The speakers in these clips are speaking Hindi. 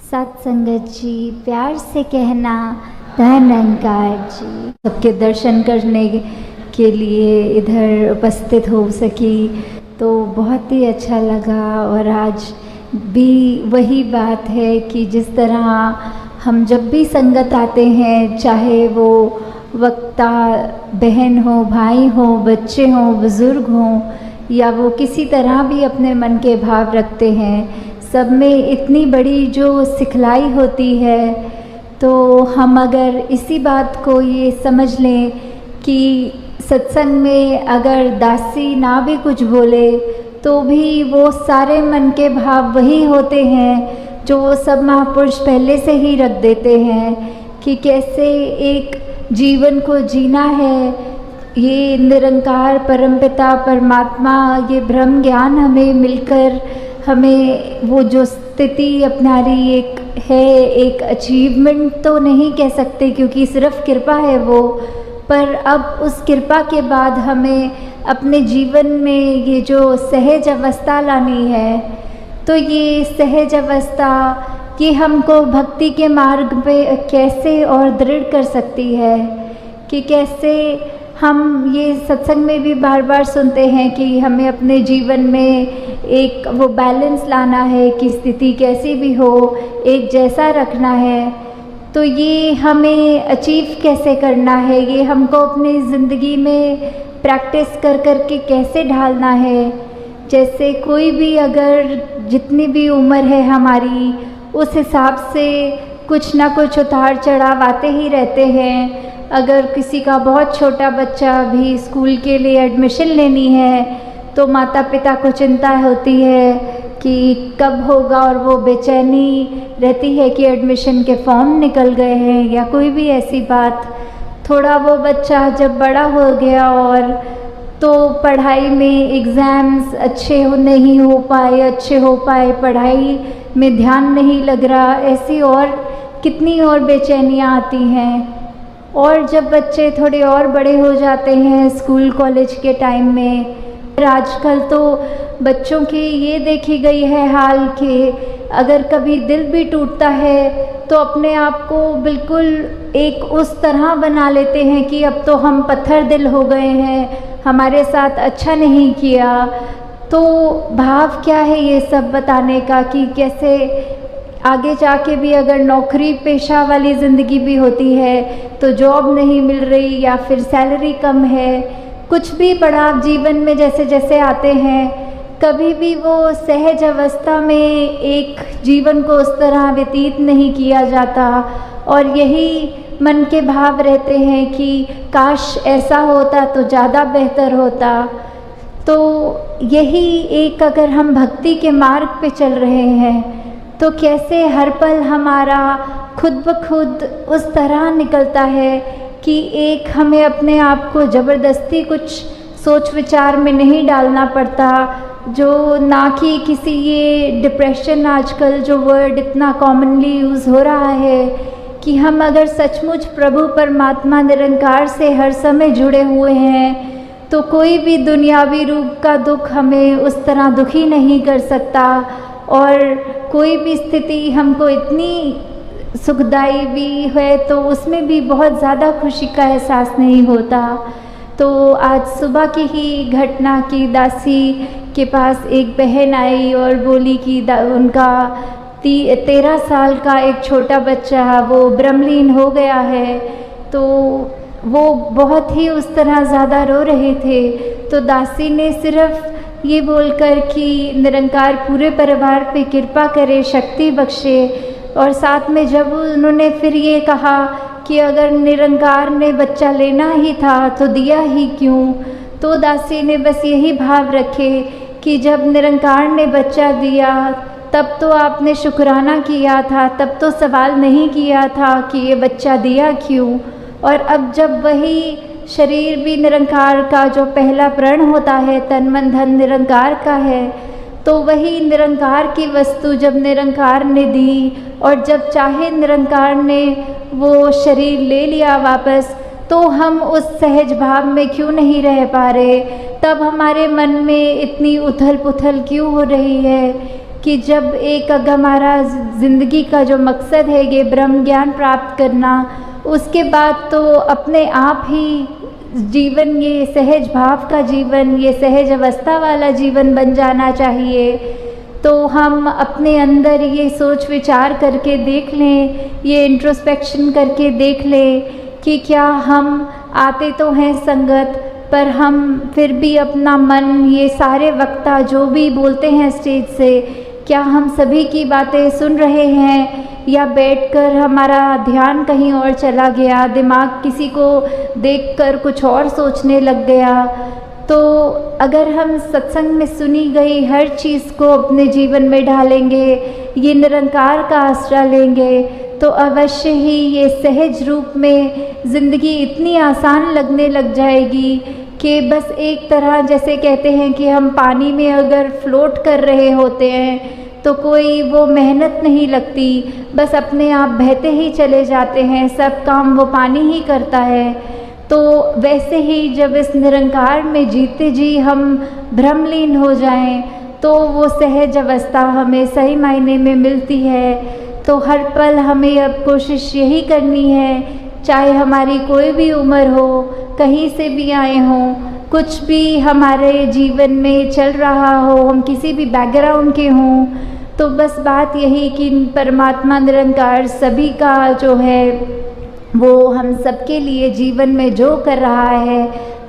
सत्संगत जी, प्यार से कहना धनंकार जी। सबके दर्शन करने के लिए इधर उपस्थित हो सकी तो बहुत ही अच्छा लगा। और आज भी वही बात है कि जिस तरह हम जब भी संगत आते हैं, चाहे वो वक्ता बहन हो, भाई हो, बच्चे हों, बुज़ुर्ग हों, या वो किसी तरह भी अपने मन के भाव रखते हैं, सब में इतनी बड़ी जो सिखलाई होती है। तो हम अगर इसी बात को ये समझ लें कि सत्संग में अगर दासी ना भी कुछ बोले तो भी वो सारे मन के भाव वही होते हैं जो वो सब महापुरुष पहले से ही रख देते हैं कि कैसे एक जीवन को जीना है। ये निरंकार परमपिता परमात्मा, ये ब्रह्म ज्ञान हमें मिलकर हमें वो जो स्थिति अपना रही एक है, एक अचीवमेंट तो नहीं कह सकते क्योंकि सिर्फ कृपा है वो, पर अब उस कृपा के बाद हमें अपने जीवन में ये जो सहज अवस्था लानी है। तो ये सहज अवस्था ये हमको भक्ति के मार्ग पे कैसे और दृढ़ कर सकती है कि कैसे हम ये सत्संग में भी बार बार सुनते हैं कि हमें अपने जीवन में एक वो बैलेंस लाना है कि स्थिति कैसी भी हो एक जैसा रखना है। तो ये हमें अचीव कैसे करना है, ये हमको अपनी ज़िंदगी में प्रैक्टिस कर कर के कैसे ढालना है। जैसे कोई भी अगर जितनी भी उम्र है हमारी, उस हिसाब से कुछ ना कुछ उतार चढ़ाव आते ही रहते हैं। अगर किसी का बहुत छोटा बच्चा भी स्कूल के लिए एडमिशन लेनी है तो माता पिता को चिंता होती है कि कब होगा, और वो बेचैनी रहती है कि एडमिशन के फॉर्म निकल गए हैं या कोई भी ऐसी बात। थोड़ा वो बच्चा जब बड़ा हो गया और तो पढ़ाई में एग्ज़ाम्स अच्छे नहीं हो पाए, पढ़ाई में ध्यान नहीं लग रहा, ऐसी और कितनी और बेचैनियाँ आती हैं। और जब बच्चे थोड़े और बड़े हो जाते हैं स्कूल कॉलेज के टाइम में, आजकल तो बच्चों की ये देखी गई है हाल कि अगर कभी दिल भी टूटता है तो अपने आप को बिल्कुल एक उस तरह बना लेते हैं कि अब तो हम पत्थर दिल हो गए हैं, हमारे साथ अच्छा नहीं किया। तो भाव क्या है ये सब बताने का कि कैसे आगे जाके भी अगर नौकरी पेशा वाली ज़िंदगी भी होती है तो जॉब नहीं मिल रही या फिर सैलरी कम है, कुछ भी पड़ाव जीवन में जैसे जैसे आते हैं, कभी भी वो सहज अवस्था में एक जीवन को उस तरह व्यतीत नहीं किया जाता। और यही मन के भाव रहते हैं कि काश ऐसा होता तो ज़्यादा बेहतर होता। तो यही एक अगर हम भक्ति के मार्ग पे चल रहे हैं तो कैसे हर पल हमारा खुद ब खुद उस तरह निकलता है कि एक हमें अपने आप को ज़बरदस्ती कुछ सोच विचार में नहीं डालना पड़ता, जो ना कि किसी ये डिप्रेशन आजकल जो वर्ड इतना कॉमनली यूज़ हो रहा है कि हम अगर सचमुच प्रभु परमात्मा निरंकार से हर समय जुड़े हुए हैं तो कोई भी दुनियावी रूप का दुख हमें उस तरह दुखी नहीं कर सकता, और कोई भी स्थिति हमको इतनी सुखदाई भी है तो उसमें भी बहुत ज़्यादा खुशी का एहसास नहीं होता। तो आज सुबह की ही घटना की दासी के पास एक बहन आई और बोली कि उनका 13 साल का एक छोटा बच्चा वो ब्रह्मलीन हो गया है। तो वो बहुत ही उस तरह ज़्यादा रो रहे थे। तो दासी ने सिर्फ ये बोलकर कि निरंकार पूरे परिवार पे कृपा करे, शक्ति बख्शे, और साथ में जब उन्होंने फिर ये कहा कि अगर निरंकार ने बच्चा लेना ही था तो दिया ही क्यों, तो दासी ने बस यही भाव रखे कि जब निरंकार ने बच्चा दिया तब तो आपने शुक्राना किया था, तब तो सवाल नहीं किया था कि ये बच्चा दिया क्यों। और अब जब वही शरीर भी निरंकार का जो पहला प्रण होता है, तन मन धन निरंकार का है, तो वही निरंकार की वस्तु जब निरंकार ने दी और जब चाहे निरंकार ने वो शरीर ले लिया वापस, तो हम उस सहज भाव में क्यों नहीं रह पा रहे। तब हमारे मन में इतनी उथल पुथल क्यों हो रही है कि जब एक अगर हमारा ज़िंदगी का जो मकसद है ये ब्रह्म ज्ञान प्राप्त करना, उसके बाद तो अपने आप ही जीवन ये सहज भाव का जीवन, ये सहज अवस्था वाला जीवन बन जाना चाहिए। तो हम अपने अंदर ये सोच विचार करके देख लें, ये इंट्रोस्पेक्शन करके देख लें कि क्या हम आते तो हैं संगत, पर हम फिर भी अपना मन, ये सारे वक्ता जो भी बोलते हैं स्टेज से, क्या हम सभी की बातें सुन रहे हैं या बैठकर हमारा ध्यान कहीं और चला गया, दिमाग किसी को देखकर कुछ और सोचने लग गया। तो अगर हम सत्संग में सुनी गई हर चीज़ को अपने जीवन में ढालेंगे, ये निरंकार का आश्रय लेंगे, तो अवश्य ही ये सहज रूप में ज़िंदगी इतनी आसान लगने लग जाएगी कि बस एक तरह, जैसे कहते हैं कि हम पानी में अगर फ्लोट कर रहे होते हैं तो कोई वो मेहनत नहीं लगती, बस अपने आप बहते ही चले जाते हैं, सब काम वो पानी ही करता है। तो वैसे ही जब इस निरंकार में जीते जी हम भ्रमलीन हो जाएं, तो वो सहज अवस्था हमें सही मायने में मिलती है। तो हर पल हमें अब कोशिश यही करनी है, चाहे हमारी कोई भी उम्र हो, कहीं से भी आए हों, कुछ भी हमारे जीवन में चल रहा हो, हम किसी भी बैकग्राउंड के हों, तो बस बात यही कि परमात्मा निरंकार सभी का जो है वो हम सबके लिए जीवन में जो कर रहा है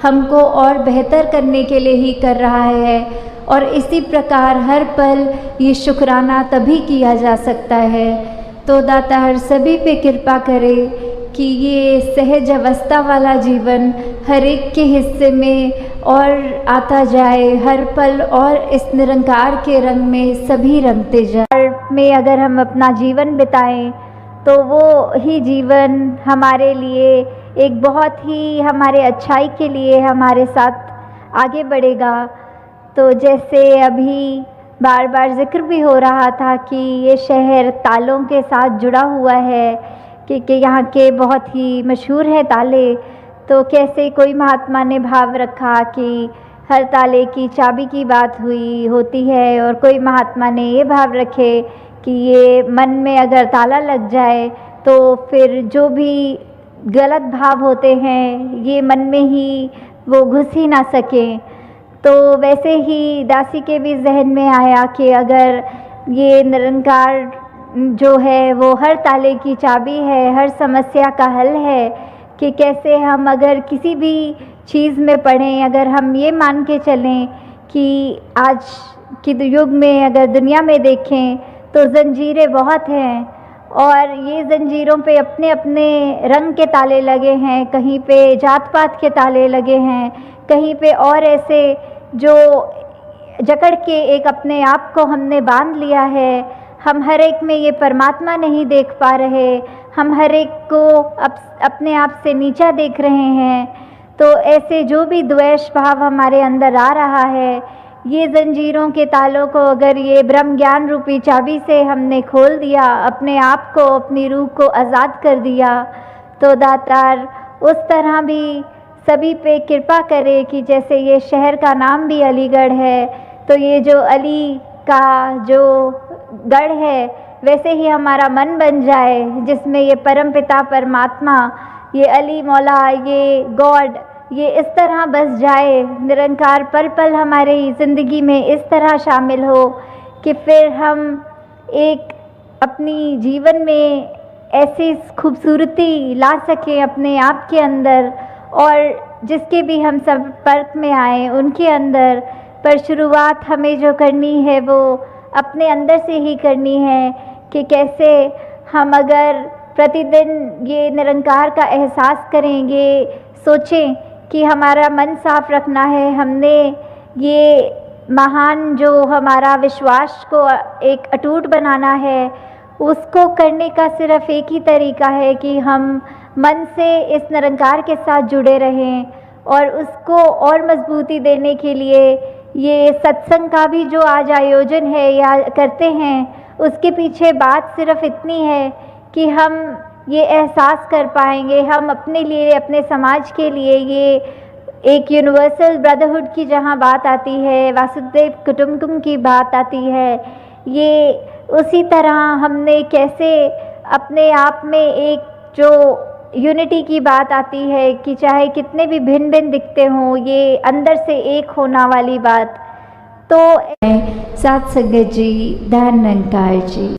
हमको और बेहतर करने के लिए ही कर रहा है। और इसी प्रकार हर पल ये शुक्राना तभी किया जा सकता है। तो दाता हर सभी पे कृपा करे कि ये सहज अवस्था वाला जीवन हर एक के हिस्से में और आता जाए, हर पल और इस निरंकार के रंग में सभी रंगते जाए। में अगर हम अपना जीवन बिताएं तो वो ही जीवन हमारे लिए एक बहुत ही हमारे अच्छाई के लिए हमारे साथ आगे बढ़ेगा। तो जैसे अभी बार बार जिक्र भी हो रहा था कि ये शहर तालों के साथ जुड़ा हुआ है, कि यहाँ के बहुत ही मशहूर है ताले। तो कैसे कोई महात्मा ने भाव रखा कि हर ताले की चाबी की बात होती है, और कोई महात्मा ने ये भाव रखे कि ये मन में अगर ताला लग जाए तो फिर जो भी गलत भाव होते हैं ये मन में ही वो घुस ही ना सकें। तो वैसे ही दासी के भी जहन में आया कि अगर ये निरंकार जो है वो हर ताले की चाबी है, हर समस्या का हल है, कि कैसे हम अगर किसी भी चीज़ में पढ़ें, अगर हम ये मान के चलें कि आज के युग में अगर दुनिया में देखें तो ज़ंजीरें बहुत हैं, और ये ज़ंजीरों पे अपने अपने रंग के ताले लगे हैं, कहीं पे जात पात के ताले लगे हैं, कहीं पे और ऐसे जो जकड़ के एक अपने आप को हमने बांध लिया है। हम हर एक में ये परमात्मा नहीं देख पा रहे, हम हर एक को अपने आप से नीचा देख रहे हैं। तो ऐसे जो भी द्वेष भाव हमारे अंदर आ रहा है, ये ज़ंजीरों के तालों को अगर ये ब्रह्म ज्ञान रूपी चाबी से हमने खोल दिया, अपने आप को, अपनी रूह को आज़ाद कर दिया, तो दातार उस तरह भी सभी पे कृपा करे कि जैसे ये शहर का नाम भी अलीगढ़ है, तो ये जो अली का जो गढ़ है वैसे ही हमारा मन बन जाए, जिसमें ये परमपिता परमात्मा, ये अली मौला, ये गॉड, ये इस तरह बस जाए, निरंकार पल पल हमारी ज़िंदगी में इस तरह शामिल हो कि फिर हम एक अपनी जीवन में ऐसी खूबसूरती ला सकें अपने आप के अंदर, और जिसके भी हम संपर्क में आए उनके अंदर। पर शुरुआत हमें जो करनी है वो अपने अंदर से ही करनी है कि कैसे हम अगर प्रतिदिन ये निरंकार का एहसास करेंगे, सोचें कि हमारा मन साफ रखना है, हमने ये महान जो हमारा विश्वास को एक अटूट बनाना है, उसको करने का सिर्फ एक ही तरीका है कि हम मन से इस निरंकार के साथ जुड़े रहें। और उसको और मजबूती देने के लिए ये सत्संग का भी जो आज आयोजन है या करते हैं, उसके पीछे बात सिर्फ इतनी है कि हम ये एहसास कर पाएंगे, हम अपने लिए, अपने समाज के लिए, ये एक यूनिवर्सल ब्रदरहुड की जहाँ बात आती है, वासुदेव कुटुंबकम की बात आती है, ये उसी तरह हमने कैसे अपने आप में एक जो यूनिटी की बात आती है कि चाहे कितने भी भिन्न भिन्न दिखते हों, ये अंदर से एक होना वाली बात। तो साथ संगत जी, धन निरंकार जी।